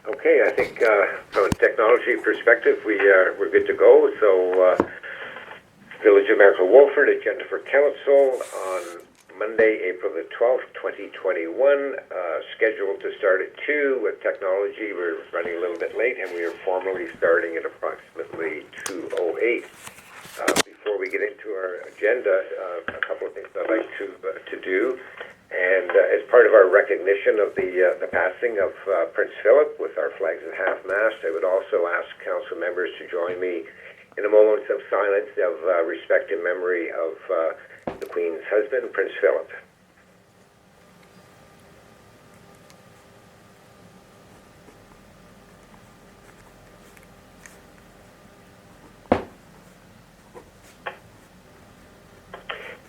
Okay, I think from a technology perspective, we're good to go. So, Village of Miracle Wolford, agenda for council on Monday, April the 12th, 2021. Scheduled to start at 2 with technology. We're running a little bit late, and we are formally starting at approximately 2:08. Before we get into our agenda, a couple of things I'd like to do. And as part of our recognition of the passing of Prince Philip with our flags at half-mast, I would also ask council members to join me in a moment of silence of respect and memory of the Queen's husband, Prince Philip.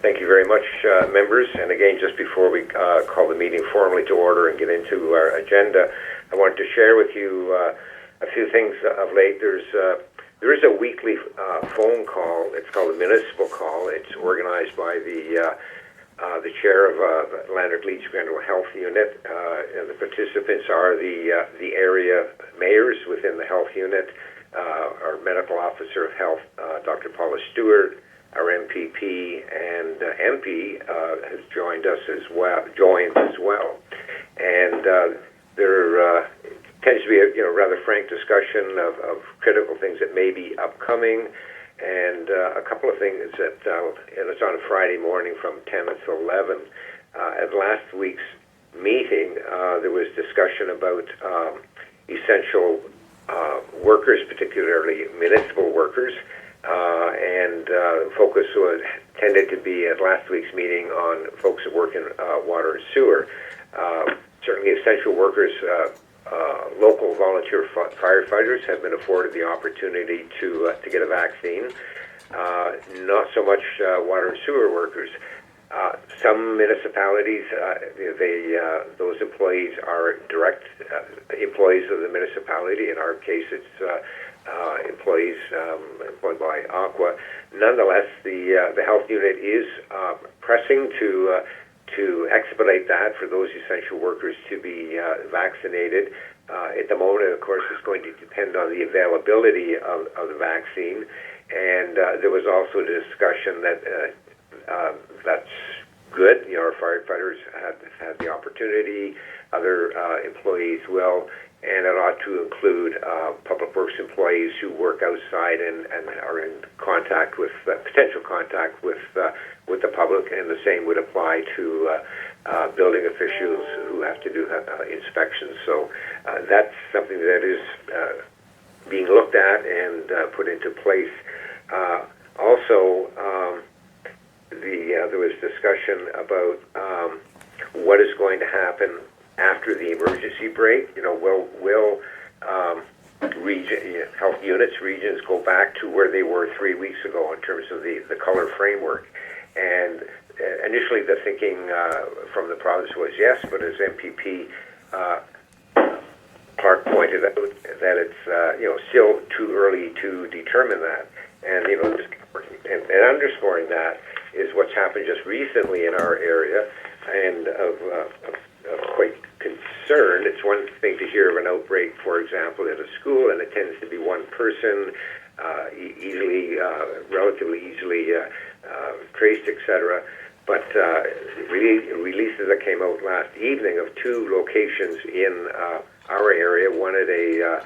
Thank you very much, members. And again, just before we call the meeting formally to order and get into our agenda, I wanted to share with you a few things of late. There is a weekly phone call. It's called a municipal call. It's organized by the chair of Lanark-Leeds Grenville Health Unit. And the participants are the area mayors within the health unit, our medical officer of health, Dr. Paula Stewart. Our MPP and MP has joined us as well. And there tends to be a rather frank discussion of critical things that may be upcoming, and a couple of things that and it's on a Friday morning from 10 to 11. At last week's meeting, there was discussion about essential workers, particularly municipal workers. And focus tended to be at last week's meeting on folks that work in water and sewer. Certainly essential workers, local volunteer firefighters have been afforded the opportunity to get a vaccine. Not so much water and sewer workers. Some municipalities, those employees are direct employees of the municipality. In our case, it's employees employed by Aqua. Nonetheless, the health unit is pressing to expedite that for those essential workers to be vaccinated. At the moment, of course, it's going to depend on the availability of the vaccine. And there was also a discussion that that's good. Our firefighters have had the opportunity. Other employees will. And it ought to include public works employees who work outside and are in contact with potential contact with the public, and the same would apply to building officials who have to do inspections. So that's something that is being looked at and put into place. Also, there was discussion about what is going to happen after the emergency break. Will health units, regions go back to where they were 3 weeks ago in terms of the color framework? And initially the thinking from the province was yes, but as MPP Clark pointed out, that it's still too early to determine that. And and underscoring that is what's happened just recently in our area, and of quite concerned. It's one thing to hear of an outbreak, for example, at a school, and it tends to be one person, relatively easily traced, etc. But releases that came out last evening of 2 locations in our area, one at a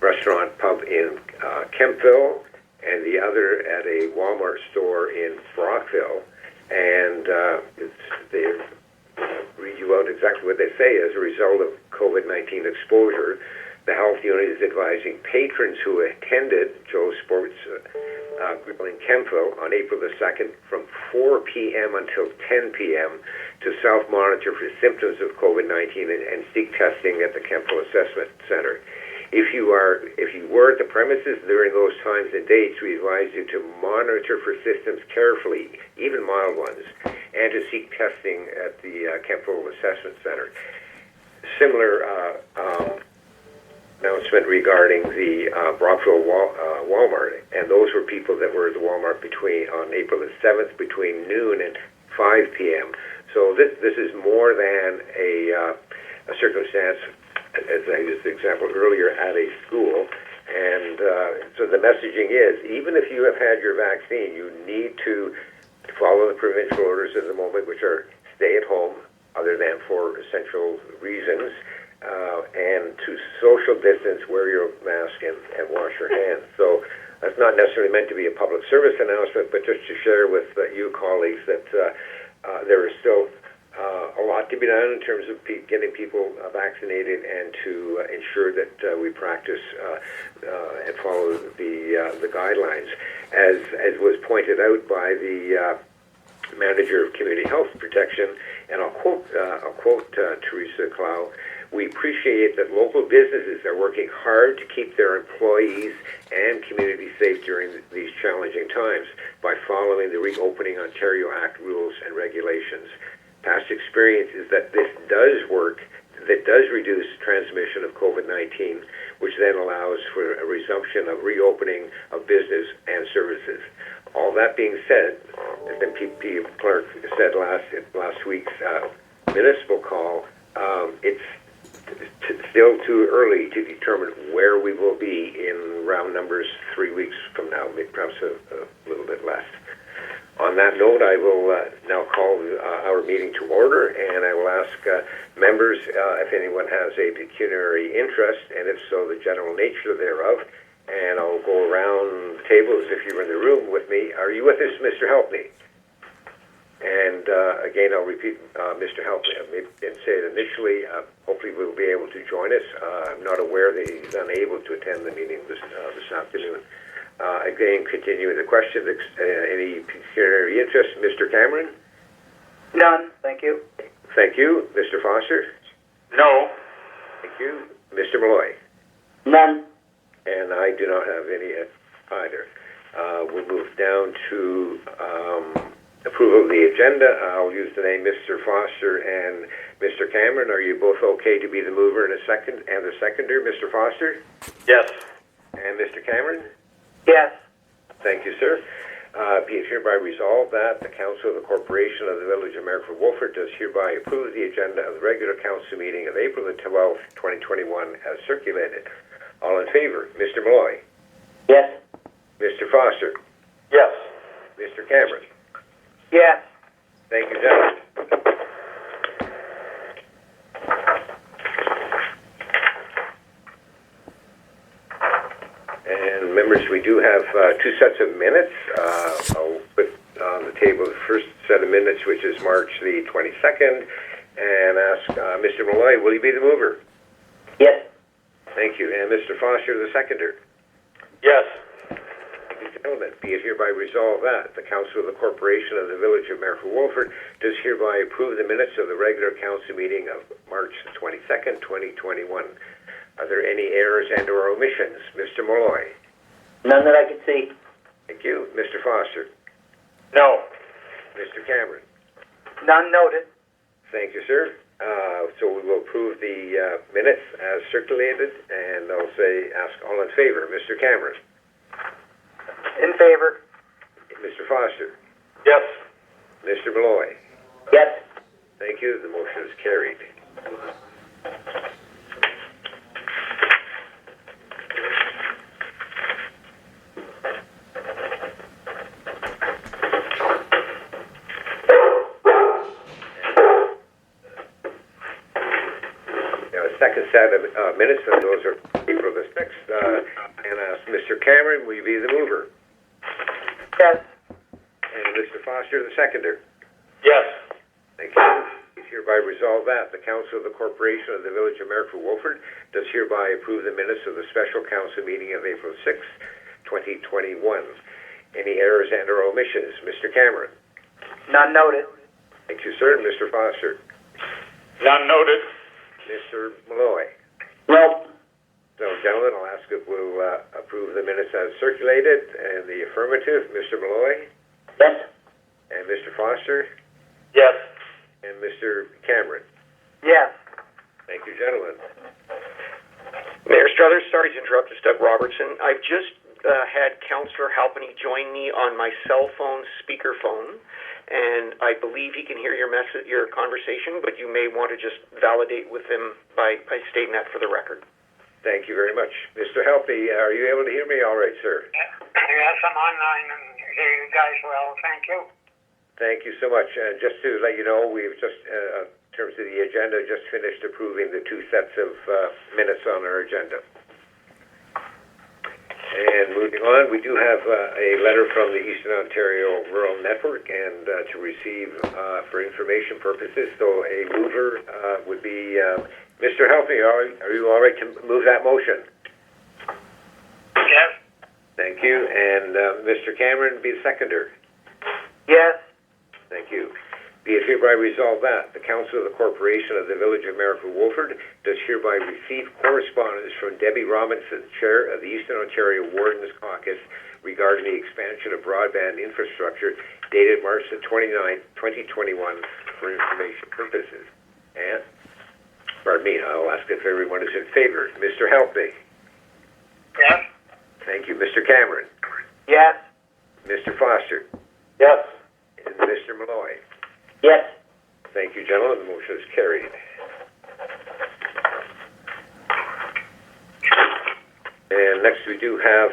restaurant pub in Kempville, and the other at a Walmart store in Brockville. And they read you out exactly what they say. As a result of COVID-19 exposure, the health unit is advising patrons who attended Joe's Sports Grill in Kempville on April the 2nd from 4 p.m. until 10 p.m. to self-monitor for symptoms of COVID-19 and seek testing at the Kempville Assessment Center. If you were at the premises during those times and dates, we advise you to monitor for symptoms carefully, even mild ones, and to seek testing at the Kempville Assessment Center. Similar announcement regarding the Brockville Walmart, and those were people that were at the Walmart on April the 7th between noon and 5 p.m. So this is more than a circumstance, as I used the example earlier, at a school. And so the messaging is, even if you have had your vaccine, you need to follow the provincial orders at the moment, which are stay at home, other than for essential reasons, and to social distance, wear your mask, and wash your hands. So that's not necessarily meant to be a public service announcement, but just to share with you colleagues that there is still a lot to be done in terms of getting people vaccinated and to ensure that we practice and follow the guidelines. As was pointed out by the manager of Community Health Protection, and I'll quote Teresa Clow, "We appreciate that local businesses are working hard to keep their employees and community safe during these challenging times by following the Reopening Ontario Act rules and regulations. Past experience is that this does work, that does reduce transmission of COVID-19, which then allows for a resumption of reopening of business and services." All that being said, as MP Clark said last week's municipal call, it's still too early to determine where we will be in round numbers 3 weeks from now, maybe perhaps a little bit less. On that note, I will now call our meeting to order, and I will ask members if anyone has a pecuniary interest, and if so, the general nature thereof. And I'll go around the table as if you were in the room with me. Are you with us, Mr. Helpney? And again, I'll repeat Mr. Helpney and say it initially. Hopefully we'll be able to join us. I'm not aware that he's unable to attend the meeting this afternoon. Again, continuing the question, any pecuniary interest, Mr. Cameron? None, thank you. Thank you. Mr. Foster? No. Thank you. Mr. Malloy? None. And I do not have any either. We'll move down to approval of the agenda. I'll use the name Mr. Foster and Mr. Cameron. Are you both okay to be the mover and the seconder, Mr. Foster? Yes. And Mr. Cameron? Yes. Thank you, sir. Be it hereby resolved that the Council of the Corporation of the Village of Marrickville-Wolford does hereby approve the agenda of the regular council meeting of April the 12th, 2021 as circulated. All in favor? Mr. Malloy? Yes. Mr. Foster? Yes. Mr. Cameron? Yes. Thank you, gentlemen. And members, we do have two sets of minutes. I'll put on the table the first set of minutes, which is March the 22nd, and ask Mr. Malloy, will you be the mover? Yes. Thank you. And Mr. Foster, the seconder? Yes. Thank you, gentlemen. Be it hereby resolved that the Council of the Corporation of the Village of Marrickville-Wolford does hereby approve the minutes of the regular council meeting of March the 22nd, 2021. Are there any errors and or omissions? Mr. Malloy? None that I can see. Thank you. Mr. Foster? No. Mr. Cameron? None noted. Thank you, sir. So we will approve the minutes as circulated, and I'll ask all in favor. Mr. Cameron? In favor. Mr. Foster? Yes. Mr. Malloy? Yes. Thank you. The motion is carried. Second set of minutes, and those are April the 6th. And Mr. Cameron, will you be the mover? Yes. And Mr. Foster, the seconder? Yes. Thank you. It's hereby resolved that the Council of the Corporation of the Village of Marrickville-Wolford does hereby approve the minutes of the special council meeting of April 6th, 2021. Any errors and or omissions? Mr. Cameron? None noted. Thank you, sir. Mr. Foster? None noted. Mr. Malloy? No. So, gentlemen, I'll ask if we'll approve the minutes as circulated. And the affirmative, Mr. Malloy? Yes. And Mr. Foster? Yes. And Mr. Cameron? Yes. Thank you, gentlemen. Mayor Struthers, sorry to interrupt, it's Doug Robertson. I've just had Councillor Halpenny join me on my cell phone speakerphone, and I believe he can hear your message, your conversation, but you may want to just validate with him by stating that for the record. Thank you very much. Mr. Helpy, are you able to hear me all right, sir? Yes, I'm online and hear you guys well. Thank you. Thank you so much. Just to let you know, we've just, in terms of the agenda, just finished approving the 2 sets of minutes on our agenda. And moving on, we do have a letter from the Eastern Ontario Rural Network, and to receive for information purposes. So a mover would be Mr. Helpy. Are you all right to move that motion? Yes. Thank you. And Mr. Cameron, be the seconder. Yes. Thank you. Be it hereby resolved that the Council of the Corporation of the Village of Marrickville-Wolford does hereby receive correspondence from Debbie Robinson, Chair of the Eastern Ontario Wardens Caucus, regarding the expansion of broadband infrastructure, dated March the 29th, 2021, for information purposes. And, pardon me, I'll ask if everyone is in favor. Mr. Helpy. Yes. Thank you. Mr. Cameron. Yes. Mr. Foster. Yes. And Mr. Malloy. Yes. Thank you, gentlemen. The motion is carried. And next we do have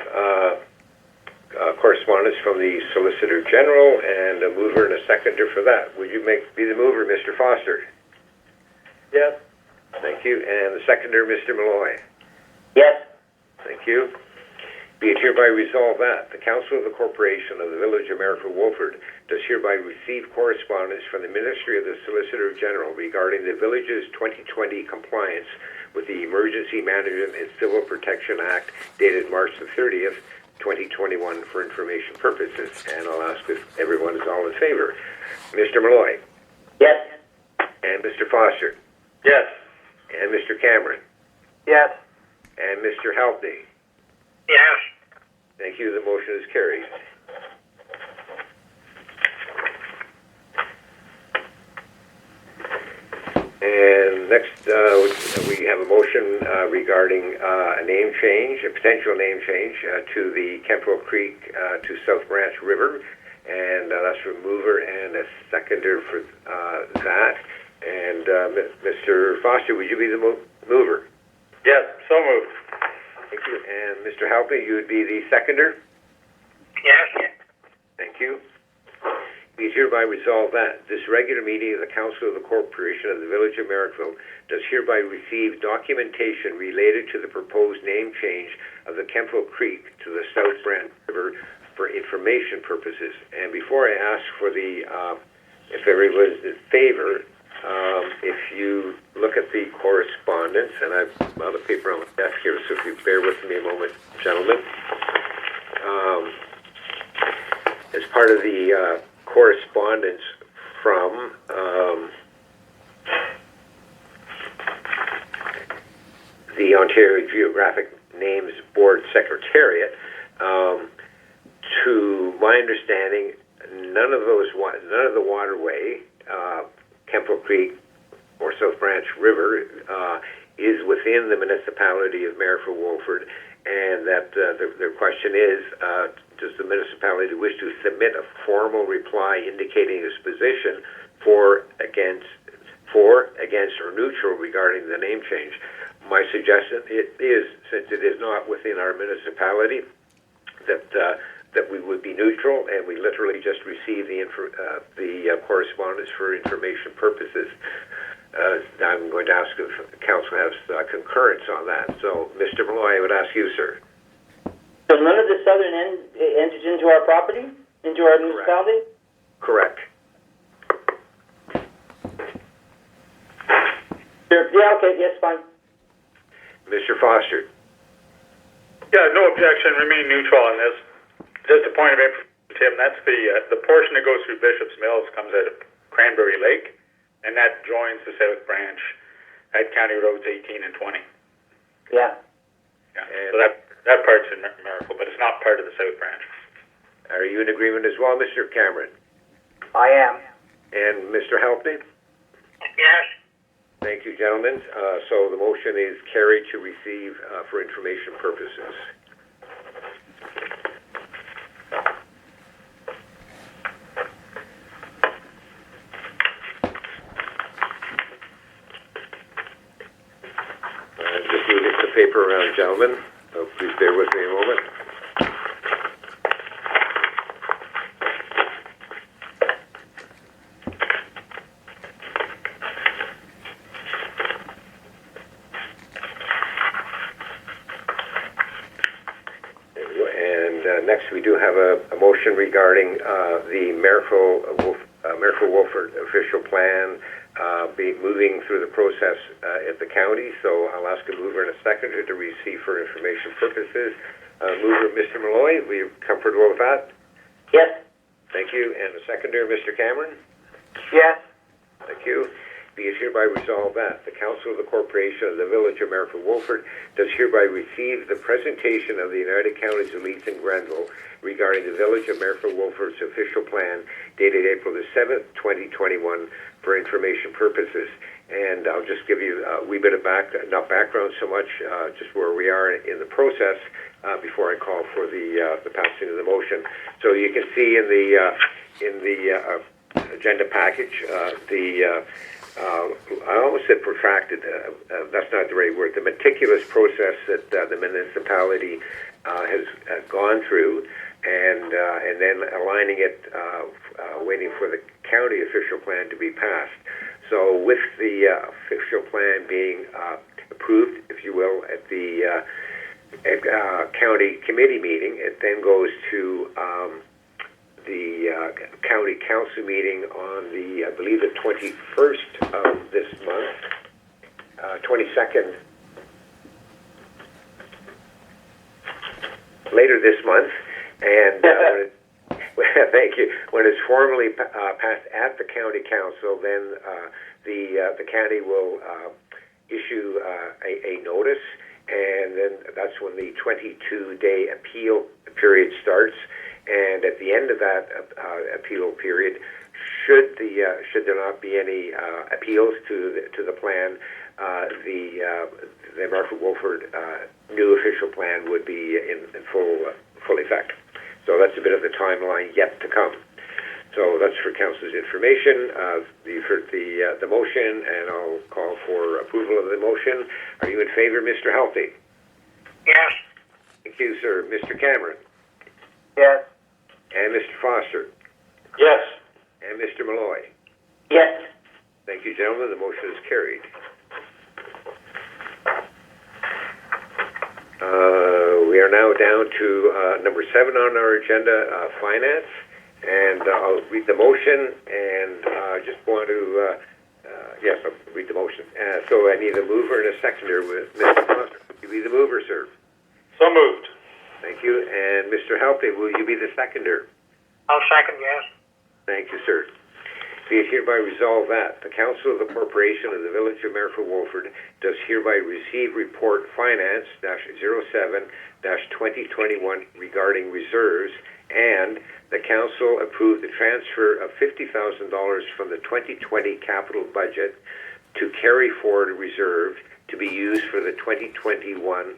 correspondence from the Solicitor General, and a mover and a seconder for that. Would you be the mover, Mr. Foster? Yes. Thank you. And the seconder, Mr. Malloy? Yes. Thank you. Be it hereby resolved that the Council of the Corporation of the Village of Marrickville-Wolford does hereby receive correspondence from the Ministry of the Solicitor General regarding the village's 2020 compliance with the Emergency Management and Civil Protection Act, dated March the 30th, 2021, for information purposes. And I'll ask if everyone is all in favor. Mr. Malloy? Yes. And Mr. Foster? Yes. And Mr. Cameron? Yes. And Mr. Helpney? Yes. Thank you. The motion is carried. And next, we have a motion regarding a name change, a potential name change to the Kemptville Creek to South Branch River. And that's for mover and a seconder for that. And Mr. Foster, would you be the mover? Yes. So moved. Thank you. And Mr. Halpy, you would be the seconder? Yes. Thank you. Be it hereby resolved that this regular meeting of the Council of the Corporation of the Village of Marrickville does hereby receive documentation related to the proposed name change of the Kemptville Creek to the South Branch River for information purposes. And before I ask for the, if everyone's in favor, if you look at the correspondence, and I've got a paper on my desk here, so if you bear with me a moment, gentlemen. As part of the correspondence from the Ontario Geographic Names Board Secretariat, to my understanding, none of the waterway, Kemptville Creek or South Branch River, is within the municipality of Marrickville-Wolford, and that their question is, does the municipality wish to submit a formal reply indicating its position for, against, or neutral regarding the name change? My suggestion is, since it is not within our municipality, that we would be neutral, and we literally just receive the correspondence for information purposes. I'm going to ask if the council has concurrence on that. So, Mr. Malloy, I would ask you, sir. So none of the southern end enters into our property, into our municipality? Correct. Sure. Yeah. Okay. Yes. Fine. Mr. Foster. Yeah, no objection. Remain neutral on this. Just a point of information, Tim. That's the portion that goes through Bishop's Mills comes out of Cranberry Lake, and that joins the South Branch at County Roads 18 and 20. Yeah. Yeah. So that part's in Marrickville, but it's not part of the South Branch. Are you in agreement as well, Mr. Cameron? I am. And Mr. Halpney? Yes. Thank you, gentlemen. So the motion is carried to receive for information purposes. the paper around, gentlemen. So please bear with me a moment. And next, we do have a motion regarding the Merrill-Wolford official plan moving through the process at the county. So I'll ask a mover and a seconder to receive for information purposes. Mover, Mr. Malloy, are you comfortable with that? Yes. Thank you. And the seconder, Mr. Cameron? Yes. Thank you. Be it hereby resolved that the Council of the Corporation of the Village of Merrill-Wolford does hereby receive the presentation of the United Counties of Leeds and Grenville regarding the Village of Merrill-Wolford's official plan dated April the 7th, 2021 for information purposes. And I'll just give you a wee bit of not background so much, just where we are in the process before I call for the passing of the motion. So you can see in the agenda package, I almost said protracted. That's not the right word. The meticulous process that the municipality has gone through, and then aligning it, waiting for the county official plan to be passed. So with the official plan being approved, if you will, at the county committee meeting, it then goes to the county council meeting on the, I believe, the 21st of this month, 22nd, later this month, and thank you. When it's formally passed at the county council, then the county will issue a notice, and then that's when the 22-day appeal period starts. And at the end of that appeal period, should there not be any appeals to the plan, the Merrill-Wolford new official plan would be in full effect. So that's a bit of the timeline yet to come. So that's for council's information. You've heard the motion, and I'll call for approval of the motion. Are you in favor, Mr. Healthy? Yes. Thank you, sir. Mr. Cameron? Yes. And Mr. Foster? Yes. And Mr. Malloy? Yes. Thank you, gentlemen. The motion is carried. We are now down to number 7 on our agenda, finance. And I'll read the motion, and I just want to, yes, I'll read the motion. So I need a mover and a seconder with Mr. Foster. Will you be the mover, sir? So moved. Thank you. And Mr. Helping, will you be the seconder? I'll second, yes. Thank you, sir. Be it hereby resolved that the Council of the Corporation of the Village of Merrill-Wolford does hereby receive report finance-07-2021 regarding reserves, and the Council approved the transfer of $50,000 from the 2020 capital budget to carry forward reserve to be used for the 2021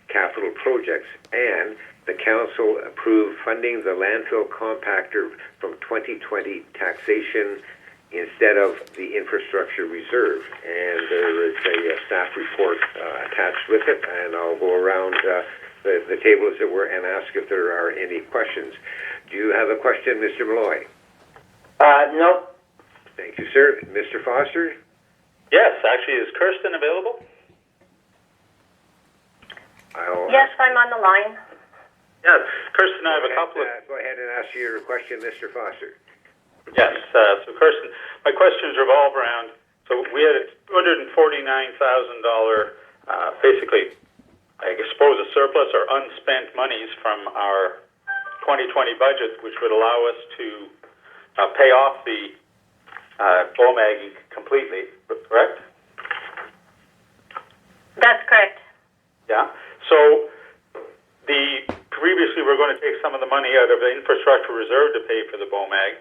capital projects, and the Council approved funding the landfill compactor from 2020 taxation instead of the infrastructure reserve. And there is a staff report attached with it, and I'll go around the table as it were and ask if there are any questions. Do you have a question, Mr. Malloy? No. Thank you, sir. Mr. Foster? Yes, actually, is Kirsten available? Yes, I'm on the line. Yes, Kirsten, I have a couple of... Go ahead and ask your question, Mr. Foster. Yes, so Kirsten, my questions revolve around, so we had a $249,000, basically, I suppose a surplus or unspent monies from our 2020 budget, which would allow us to pay off the BOMAG completely, correct? That's correct. Yeah. So previously we're going to take some of the money out of the infrastructure reserve to pay for the BOMAG,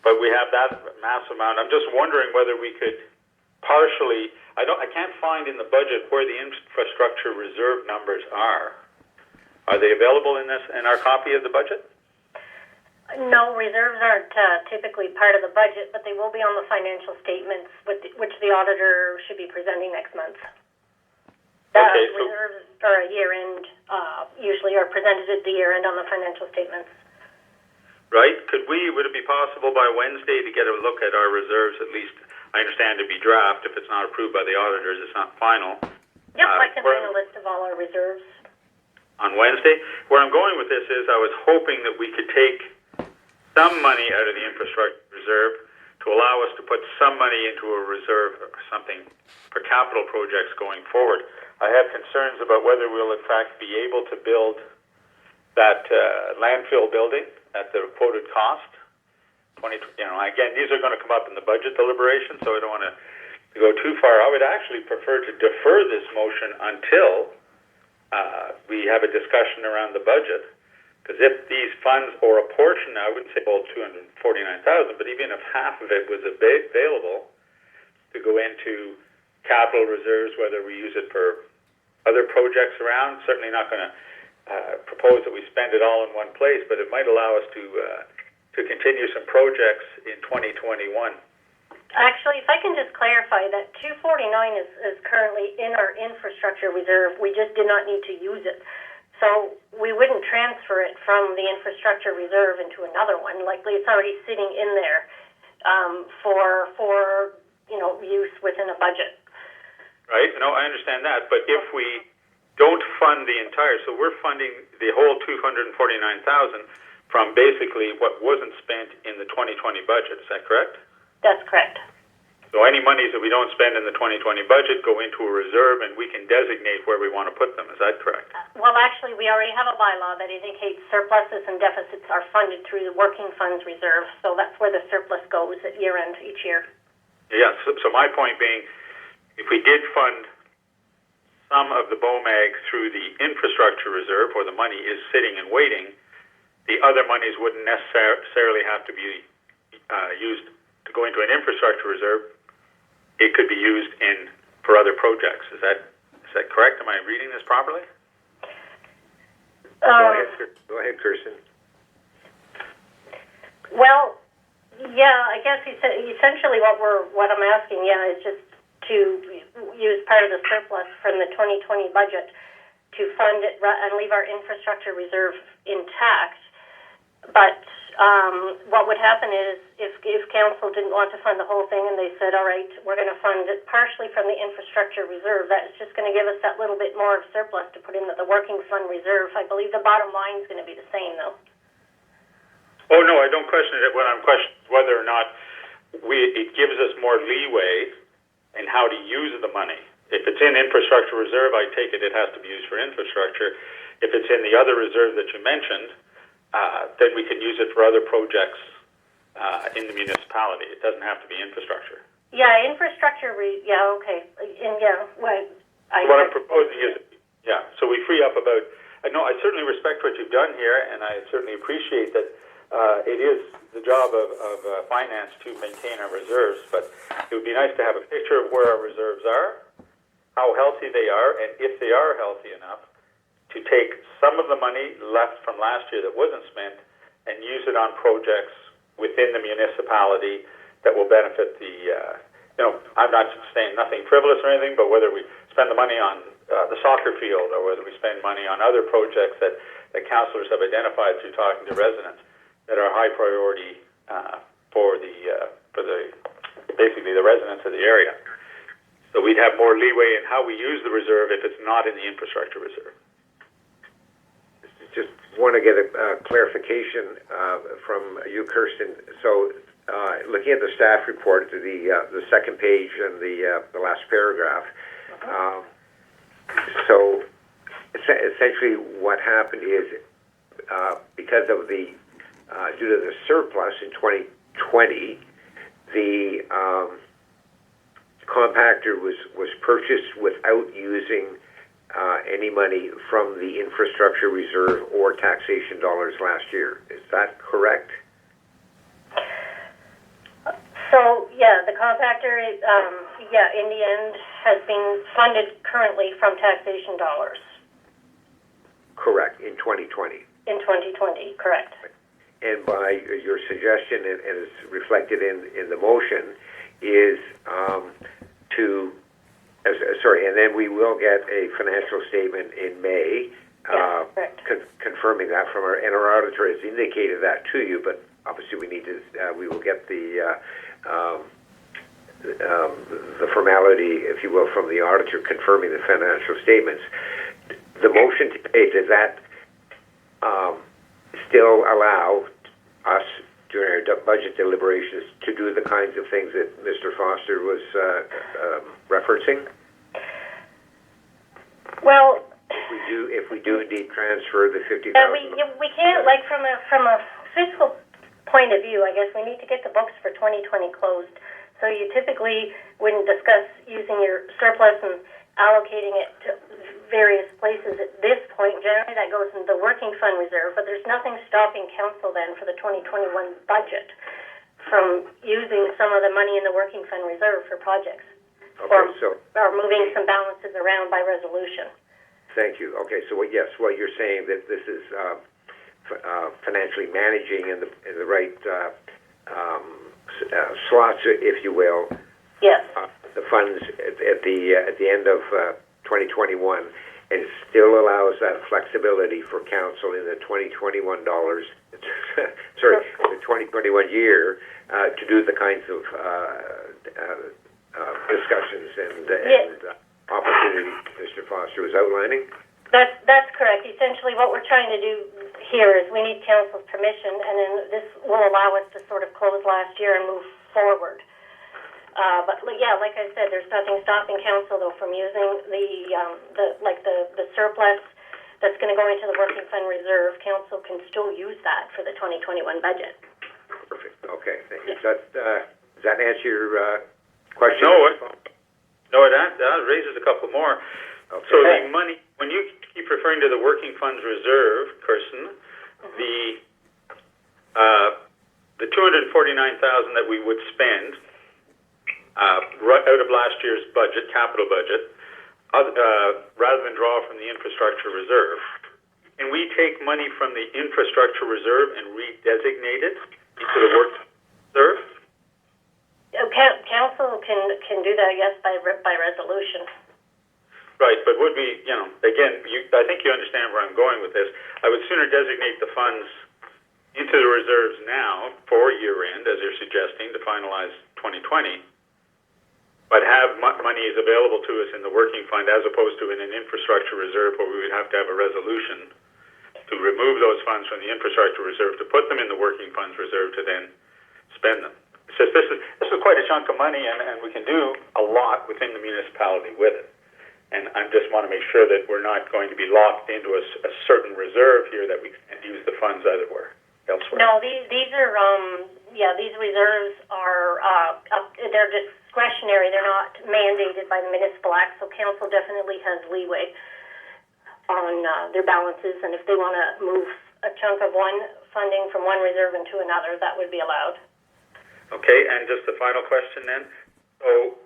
but we have that massive amount. I'm just wondering whether we could partially. I can't find in the budget where the infrastructure reserve numbers are. Are they available in our copy of the budget? No, reserves aren't typically part of the budget, but they will be on the financial statements, which the auditor should be presenting next month. Okay, so Reserves or a year-end, usually are presented at the year-end on the financial statements. Right? Would it be possible by Wednesday to get a look at our reserves, at least? I understand to be draft. If it's not approved by the auditors, it's not final. Yep, I can find a list of all our reserves. On Wednesday? Where I'm going with this is I was hoping that we could take some money out of the infrastructure reserve to allow us to put some money into a reserve or something for capital projects going forward. I have concerns about whether we'll in fact be able to build that landfill building at the quoted cost. Again, these are going to come up in the budget deliberation, so I don't want to go too far. I would actually prefer to defer this motion until we have a discussion around the budget. Because if these funds, or a portion, I wouldn't say all 249,000, but even if half of it was available to go into capital reserves, whether we use it for other projects around, certainly not going to propose that we spend it all in one place, but it might allow us to continue some projects in 2021. Actually, if I can just clarify that 249 is currently in our infrastructure reserve. We just did not need to use it. So we wouldn't transfer it from the infrastructure reserve into another one. Likely it's already sitting in there for use within a budget. Right? No, I understand that. But if we don't fund the entire, so we're funding the whole 249,000 from basically what wasn't spent in the 2020 budget. Is that correct? That's correct. So any monies that we don't spend in the 2020 budget go into a reserve, and we can designate where we want to put them. Is that correct? Well, actually, we already have a bylaw that indicates surpluses and deficits are funded through the working funds reserve. So that's where the surplus goes at year-end each year. Yeah, so my point being, if we did fund some of the BOMAG through the infrastructure reserve, where the money is sitting and waiting, the other monies wouldn't necessarily have to be used to go into an infrastructure reserve. It could be used for other projects. Is that correct? Am I reading this properly? Go ahead, Kirsten. Well, yeah, I guess essentially what I'm asking, is just to use part of the surplus from the 2020 budget to fund it and leave our infrastructure reserve intact. But what would happen is if council didn't want to fund the whole thing and they said, all right, we're going to fund it partially from the infrastructure reserve, that's just going to give us that little bit more of surplus to put into the working fund reserve. I believe the bottom line is going to be the same, though. Oh, no, I don't question it. What I'm questioning is whether or not it gives us more leeway in how to use the money. If it's in infrastructure reserve, I take it has to be used for infrastructure. If it's in the other reserve that you mentioned, then we can use it for other projects in the municipality. It doesn't have to be infrastructure. Yeah, infrastructure, okay. What I'm proposing is, so we free up about, I certainly respect what you've done here, and I certainly appreciate that it is the job of finance to maintain our reserves, but it would be nice to have a picture of where our reserves are, how healthy they are, and if they are healthy enough, to take some of the money left from last year that wasn't spent and use it on projects within the municipality that will benefit the, I'm not saying nothing frivolous or anything, but whether we spend the money on the soccer field or whether we spend money on other projects that councillors have identified through talking to residents that are high priority for basically the residents of the area. So we'd have more leeway in how we use the reserve if it's not in the infrastructure reserve. Just want to get a clarification from you, Kirsten. So, looking at the staff report, the second page and the last paragraph. So, essentially, what happened is because of due to the surplus in 2020, the compactor was purchased without using any money from the infrastructure reserve or taxation dollars last year. Is that correct? So, the compactor, in the end, has been funded currently from taxation dollars. Correct, in 2020. In 2020, correct. And by your suggestion, and it's reflected in the motion, is to Sorry, and then we will get a financial statement in May, Yes, correct. confirming that from and our auditor has indicated that to you, but obviously we need to, we will get the formality, if you will, from the auditor confirming the financial statements. The motion today, does that still allow us during our budget deliberations to do the kinds of things that Mr. Foster was referencing? Well, If we do indeed transfer the 50,000. we can't, like, from a fiscal point of view, I guess we need to get the books for 2020 closed. So you typically wouldn't discuss using your surplus and allocating it to various places at this point. Generally, that goes into the working fund reserve, but there's nothing stopping council then for the 2021 budget from using some of the money in the working fund reserve for projects. Okay, or moving some balances around by resolution. Thank you. Okay, so what you're saying that this is financially managing in the right slots, if you will. Yes. The funds at the end of 2021, and it still allows that flexibility for council in the 2021 dollars. Sorry, the 2021 year to do the kinds of discussions and opportunities Mr. Foster was outlining. That's correct. Essentially, what we're trying to do here is we need council's permission, and then this will allow us to sort of close last year and move forward. But yeah, like I said, there's nothing stopping council though from using the surplus that's going to go into the working fund reserve. Council can still use that for the 2021 budget. Perfect. Okay. Thank you. Does that answer your question? No, that raises a couple more. Okay. So the money, when you keep referring to the working funds reserve, Kirsten, the $249,000 that we would spend right out of last year's budget, capital budget, rather than draw from the infrastructure reserve, can we take money from the infrastructure reserve and redesignate it into the work reserve? Council can do that, yes, by resolution. Right, but would we, again, I think you understand where I'm going with this. I would sooner designate the funds into the reserves now for year-end, as you're suggesting, to finalize 2020, but have money is available to us in the working fund as opposed to in an infrastructure reserve where we would have to have a resolution to remove those funds from the infrastructure reserve to put them in the working funds reserve to then spend them. So this is quite a chunk of money, and we can do a lot within the municipality with it. And I just want to make sure that we're not going to be locked into a certain reserve here that we can't use the funds elsewhere. No, these are these reserves are they're discretionary. They're not mandated by the Municipal Act, so council definitely has leeway on their balances, and if they want to move a chunk of one funding from one reserve into another, that would be allowed. Okay, and just the final question then. So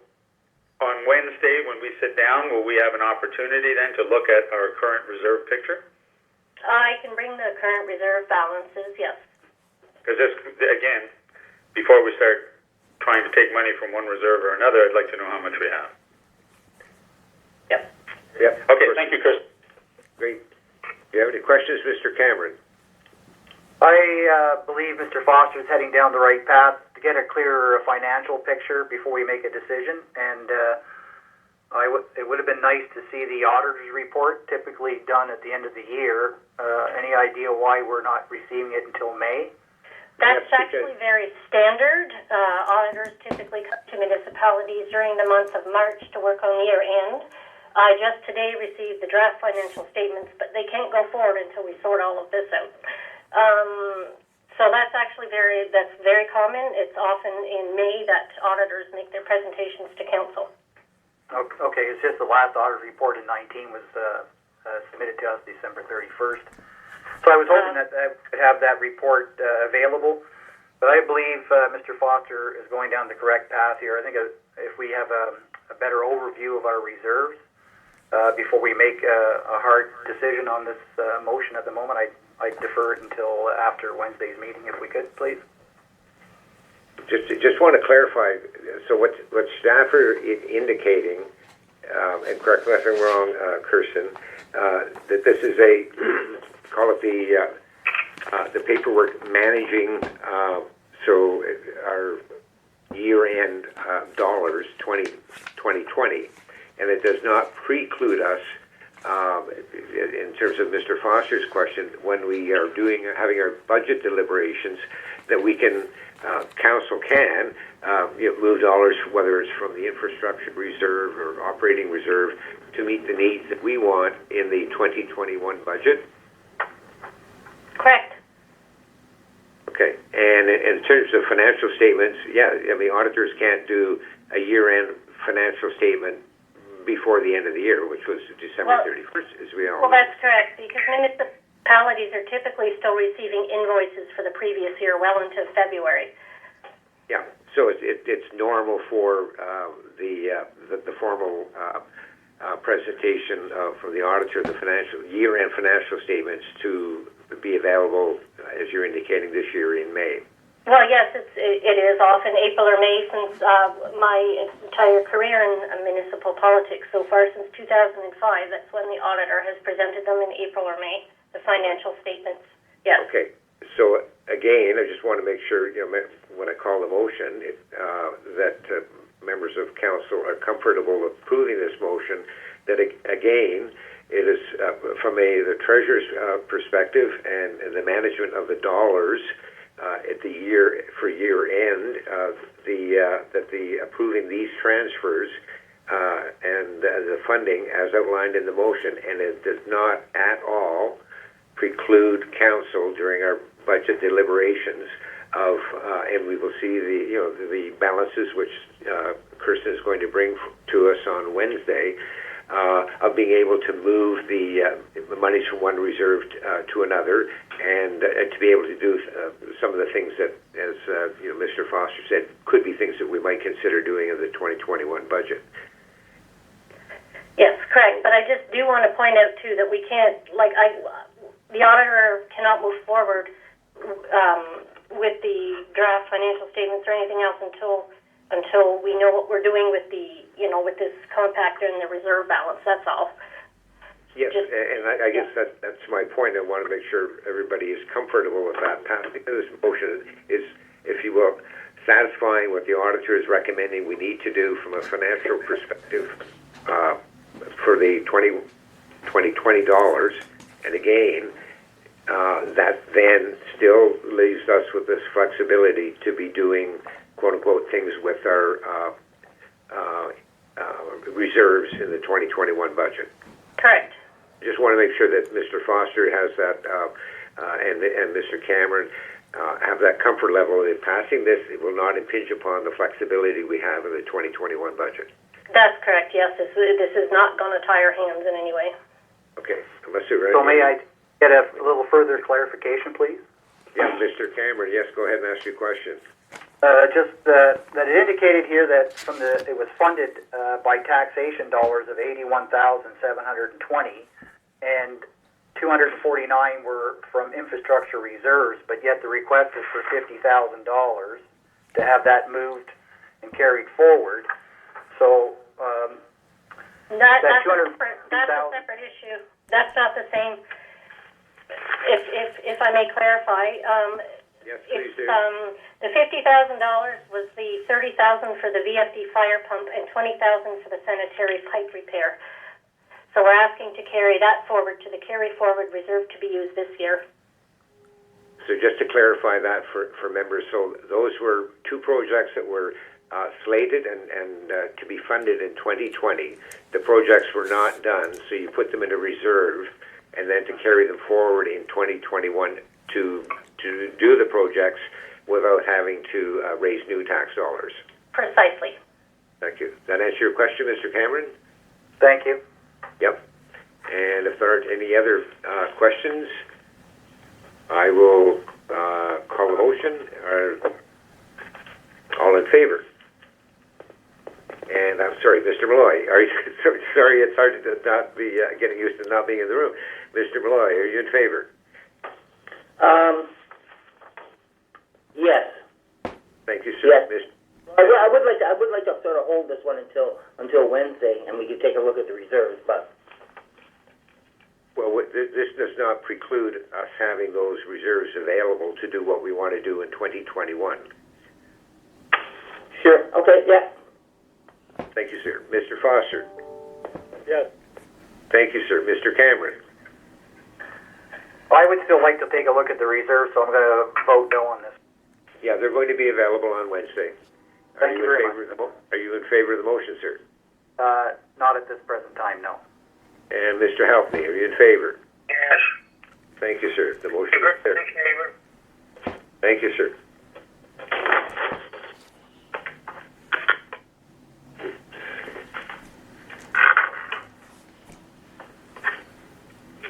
on Wednesday, when we sit down, will we have an opportunity then to look at our current reserve picture? I can bring the current reserve balances, yes. Because this, again, before we start trying to take money from one reserve or another, I'd like to know how much we have. Yep. Okay, thank you, Chris. Great. Do you have any questions, Mr. Cameron? I believe Mr. Foster is heading down the right path to get a clearer financial picture before we make a decision. And it would have been nice to see the auditor's report, typically done at the end of the year. Any idea why we're not receiving it until May? That's actually very standard. Auditors typically come to municipalities during the month of March to work on year end. I just today received the draft financial statements, but they can't go forward until we sort all of this out. So that's actually very common. It's often in May that auditors make their presentations to council. Okay, it's just the last audit report in 19 was submitted to us December 31st. So I was hoping that I could have that report available. But I believe Mr. Foster is going down the correct path here. I think if we have a better overview of our reserves before we make a hard decision on this motion at the moment, I'd defer it until after Wednesday's meeting, if we could, please. Just want to clarify. So what staff are indicating and correct me if I'm wrong, Kirsten, that this is call it the paperwork managing, so our year-end dollars, 2020, and it does not preclude us, in terms of Mr. Foster's question, when we are having our budget deliberations, that we can, council can, move dollars, whether it's from the infrastructure reserve or operating reserve, to meet the needs that we want in the 2021 budget. Correct. Okay, and in terms of financial statements, yeah, I mean, auditors can't do a year-end financial statement before the end of the year, which was December 31st, as we all know. Well, that's correct, because municipalities are typically still receiving invoices for the previous year well into February. Yeah, so it's normal for the formal presentation from the auditor, the year-end financial statements to be available, as you're indicating, this year in May. Well, yes, it is often April or May since my entire career in municipal politics so far, since 2005. That's when the auditor has presented them in April or May, the financial statements. Yes. Okay. So again, I just want to make sure, when I call the motion, that members of council are comfortable approving this motion. That again, it is from the treasurer's perspective and the management of the dollars. At the year end, that the approving these transfers and the funding as outlined in the motion, and it does not at all preclude council during our budget deliberations of, and we will see the balances which Kirsten is going to bring to us on Wednesday. Of being able to move the monies from one reserve to another, and to be able to do some of the things that, as Mr. Foster said, could be things that we might consider doing in the 2021 budget. Yes, correct. But I just do want to point out too that we can't, the auditor cannot move forward with the draft financial statements or anything else until we know what we're doing with with this compactor and the reserve balance. That's all. Yes, and I guess that's my point. I want to make sure everybody is comfortable with that. Passing this motion is, if you will, satisfying what the auditor is recommending we need to do from a financial perspective for the 2020 dollars. And again, that then still leaves us with this flexibility to be doing, quote-unquote, things with our reserves in the 2021 budget. Correct. Just want to make sure that Mr. Foster has that, and Mr. Cameron have that comfort level in passing this. It will not impinge upon the flexibility we have in the 2021 budget. That's correct. Yes, this is not going to tie our hands in any way. Okay, unless you're ready. So may I get a little further clarification, please? Yeah, Mr. Cameron. Yes, go ahead and ask your question. Just that it indicated here that it was funded by taxation dollars of 81,720, and 249 were from infrastructure reserves, but yet the request is for $50,000 to have that moved and carried forward. So that's a separate issue. That's not the same. If I may clarify. Yes, please do. The $50,000 was the $30,000 for the VFD fire pump and $20,000 for the sanitary pipe repair. So we're asking to carry that forward to the carry forward reserve to be used this year. So just to clarify that for members, so those were two projects that were slated and to be funded in 2020. The projects were not done, so you put them in a reserve, and then to carry them forward in 2021 to do the projects without having to raise new tax dollars. Precisely. Thank you. Does that answer your question, Mr. Cameron? Thank you. Yep. And if there aren't any other questions, I will call a motion. All in favor? And I'm sorry, Mr. Malloy. Are you sorry? It's hard to not be getting used to not being in the room. Mr. Malloy, are you in favor? Yes. Thank you, sir. Yes. I would like to sort of hold this one until Wednesday, and we could take a look at the reserves. But Well, this does not preclude us having those reserves available to do what we want to do in 2021. sure, okay, yeah. Thank you, sir. Mr. Foster? Yes. Thank you, sir. Mr. Cameron? I would still like to take a look at the reserve, so I'm going to vote no on this. Yeah, they're going to be available on Wednesday. Thank you very Are you in favor of the motion, sir? Not at this present time, no. And Mr. Helpney, are you in favor? Yes. Thank you, sir. The motion Favor, is carried. in favor. Thank you, sir.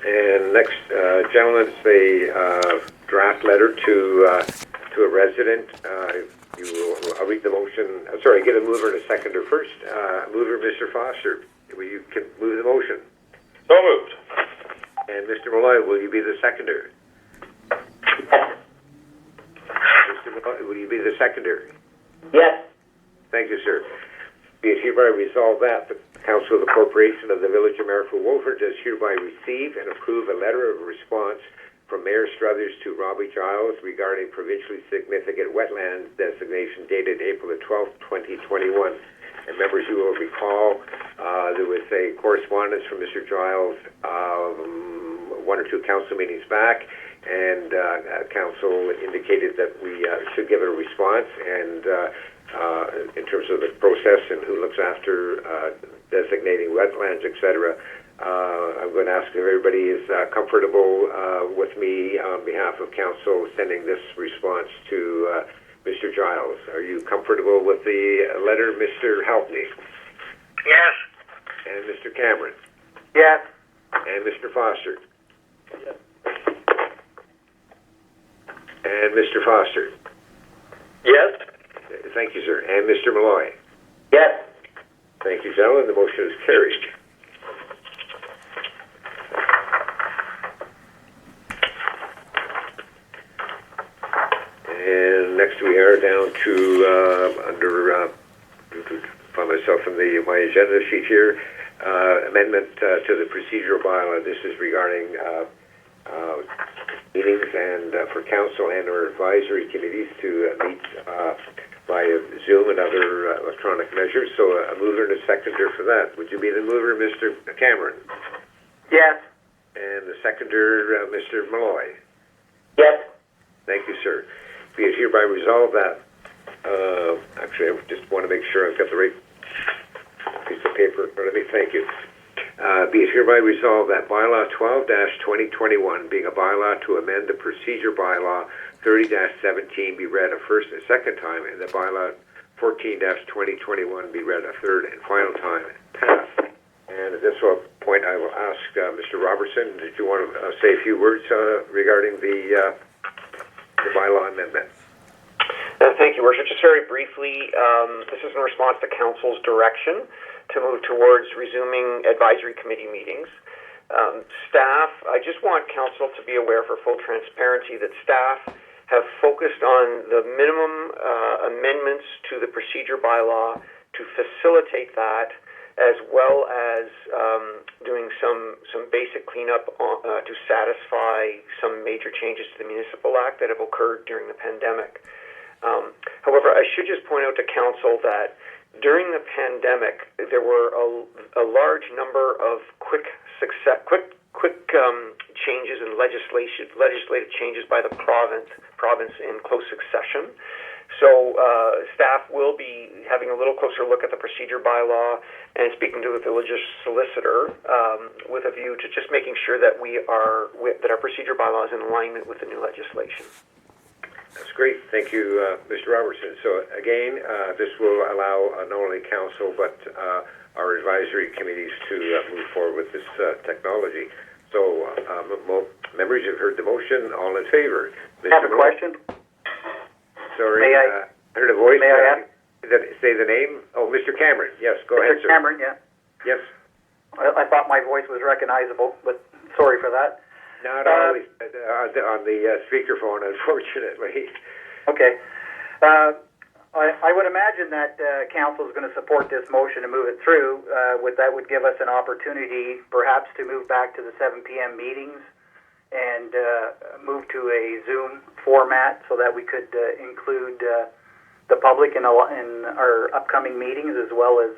And next, gentlemen, it's a draft letter to a resident. I'll read the motion. Sorry, get a mover and a seconder first. Mover, Mr. Foster, will you move the motion? So moved. And Mr. Malloy, will you be the seconder? Mr. Malloy, will you be the seconder? Yes. Thank you, sir. Be it hereby resolved that the Council of the Corporation of the Village of Marfa Wolford does hereby receive and approve a letter of response from Mayor Struthers to Robbie Giles regarding provincially significant wetlands designation dated April the 12th, 2021. And members, you will recall there was a correspondence from Mr. Giles one or two council meetings back, and council indicated that we should give it a response, and in terms of the process and who looks after designating wetlands, etc. I'm going to ask if everybody is comfortable with me on behalf of council sending this response to Mr. Giles. Are you comfortable with the letter, Mr. Helpney? Yes. And Mr. Cameron? Yes. And Mr. Foster? Yes. And Mr. Foster? Yes. Thank you, sir. And Mr. Malloy? Yes. Thank you, gentlemen. The motion is carried. And next we are down to under find myself in my agenda sheet here. Amendment to the procedural bylaw. This is regarding meetings and for council and or advisory committees to meet via Zoom and other electronic measures. So a mover and a seconder for that. Would you be the mover, Mr. Cameron? Yes. And the seconder, Mr. Malloy? Yes. Thank you, sir. Be it hereby resolved that, actually, I just want to make sure I've got the right piece of paper in front of me. Thank you. Be it hereby resolved that bylaw 12-2021, being a bylaw to amend the procedure bylaw 30-17, be read a first and second time, and the bylaw 14-2021 be read a third and final time. Pass. And at this point, I will ask Mr. Robertson, did you want to say a few words regarding the bylaw amendment? Thank you, Worship. Just very briefly, this is in response to Council's direction to move towards resuming advisory committee meetings. Staff, I just want Council to be aware for full transparency that staff have focused on the minimum amendments to the procedure bylaw to facilitate that, as well as doing some basic cleanup to satisfy some major changes to the Municipal Act that have occurred during the pandemic. However, I should just point out to Council that during the pandemic, there were a large number of quick changes in legislative changes by the province in close succession. So staff will be having a little closer look at the procedure bylaw and speaking to the village's solicitor with a view to just making sure that that our procedure bylaw is in alignment with the new legislation. That's great. Thank you, Mr. Robertson. So again, this will allow not only council but our advisory committees to move forward with this technology. So members, you've heard the motion. All in favor? I have a question. Sorry, May I heard a voice. May I ask? Say the name. Oh, Mr. Cameron. Yes, go ahead, sir. Mr. Cameron, yeah. Yes. I thought my voice was recognizable, but sorry for that. Not always on the speakerphone, unfortunately. Okay. I would imagine that council is going to support this motion to move it through. That would give us an opportunity, perhaps, to move back to the 7 p.m. meetings and move to a Zoom format so that we could include the public in our upcoming meetings, as well as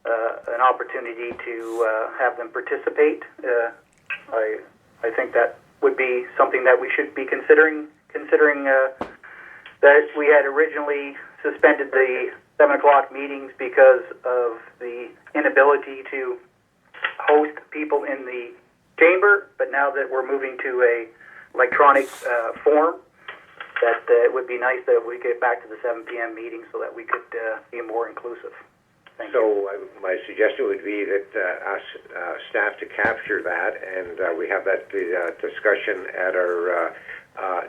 an opportunity to have them participate. I think that would be something that we should be considering that we had originally suspended the 7 o'clock meetings because of the inability to host people in the chamber, but now that we're moving to a electronic form, that it would be nice that we get back to the 7 p.m. meeting so that we could be more inclusive. Thank you. So my suggestion would be that ask staff to capture that, and we have that discussion at our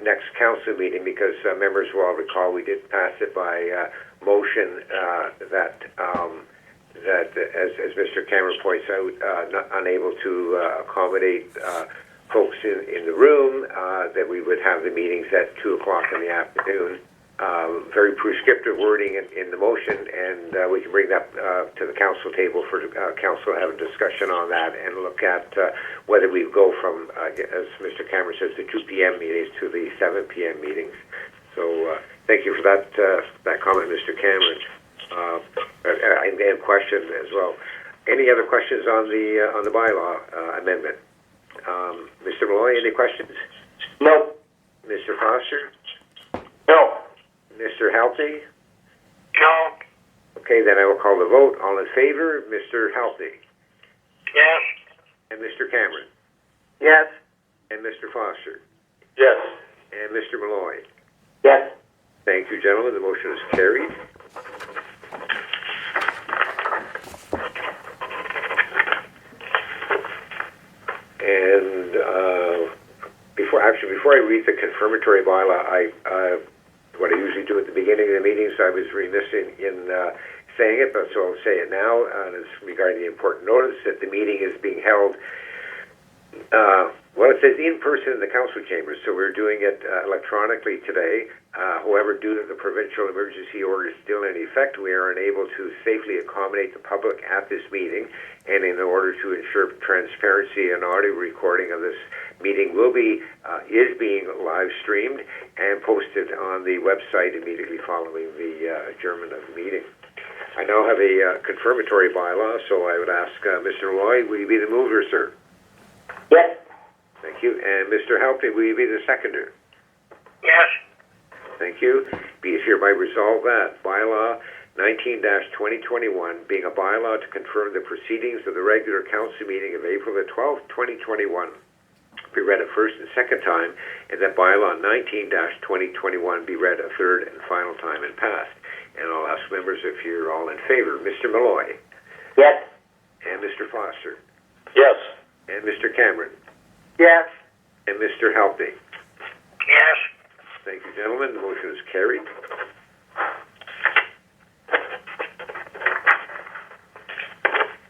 next council meeting, because members will all recall we did pass it by motion that as Mr. Cameron points out, not unable to accommodate folks in the room, that we would have the meetings at 2 o'clock in the afternoon. Very prescriptive wording in the motion, and we can bring that to the council table for council to have a discussion on that and look at whether we go from, as Mr. Cameron says, the 2 p.m. meetings to the 7 p.m. meetings. So thank you for that comment, Mr. Cameron. And question as well. Any other questions on the bylaw amendment? Mr. Malloy, any questions? No. Mr. Foster? No. Mr. Halty? No. Okay, then I will call the vote. All in favor, Mr. Halty? Yes. And Mr. Cameron? Yes. And Mr. Foster? Yes. And Mr. Malloy? Yes. Thank you, gentlemen. The motion is carried. And before I read the confirmatory bylaw, what I usually do at the beginning of the meetings, I was remiss in saying it, but so I'll say it now. It's regarding the important notice that the meeting is being held. Well, it says in person in the council chambers, so we're doing it electronically today. However, due to the provincial emergency order still in effect, we are unable to safely accommodate the public at this meeting. And in order to ensure transparency, an audio recording of this meeting is being live streamed and posted on the website immediately following the adjournment of the meeting. I now have a confirmatory bylaw, so I would ask Mr. Malloy, will you be the mover, sir? Yes. Thank you. And Mr. Halty, will you be the seconder? Yes. Thank you. Be it hereby resolved that bylaw 19-2021, being a bylaw to confirm the proceedings of the regular council meeting of April the 12th, 2021, be read a first and second time, and that bylaw 19-2021 be read a third and final time and passed. And I'll ask members if you're all in favor. Mr. Malloy? Yes. And Mr. Foster? Yes. And Mr. Cameron? Yes. And Mr. Halty? Yes. Thank you, gentlemen. The motion is carried.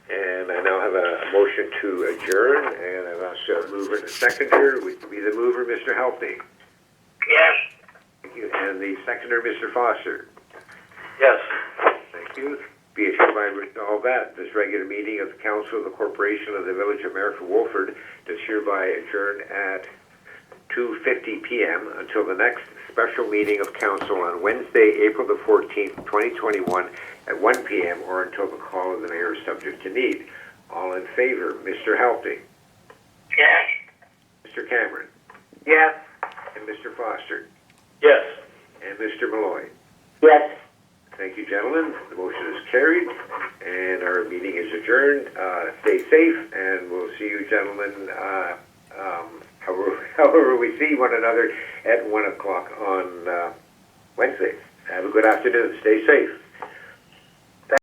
And I now have a motion to adjourn, and I've asked a mover and a seconder. Would you be the mover, Mr. Halty? Yes. Thank you. And the seconder, Mr. Foster? Yes. Thank you. Be it hereby resolved that this regular meeting of the Council of the Corporation of the Village of America Wolford does hereby adjourn at 2:50 p.m. until the next special meeting of council on Wednesday, April the 14th, 2021 at 1 p.m. or until the call of the mayor is subject to need. All in favor, Mr. Halty? Yes. Mr. Cameron? Yes. And Mr. Foster? Yes. And Mr. Malloy? Yes. Thank you, gentlemen. The motion is carried, and our meeting is adjourned. Stay safe, and we'll see you, gentlemen, however we see one another at 1 o'clock on Wednesday. Have a good afternoon. Stay safe.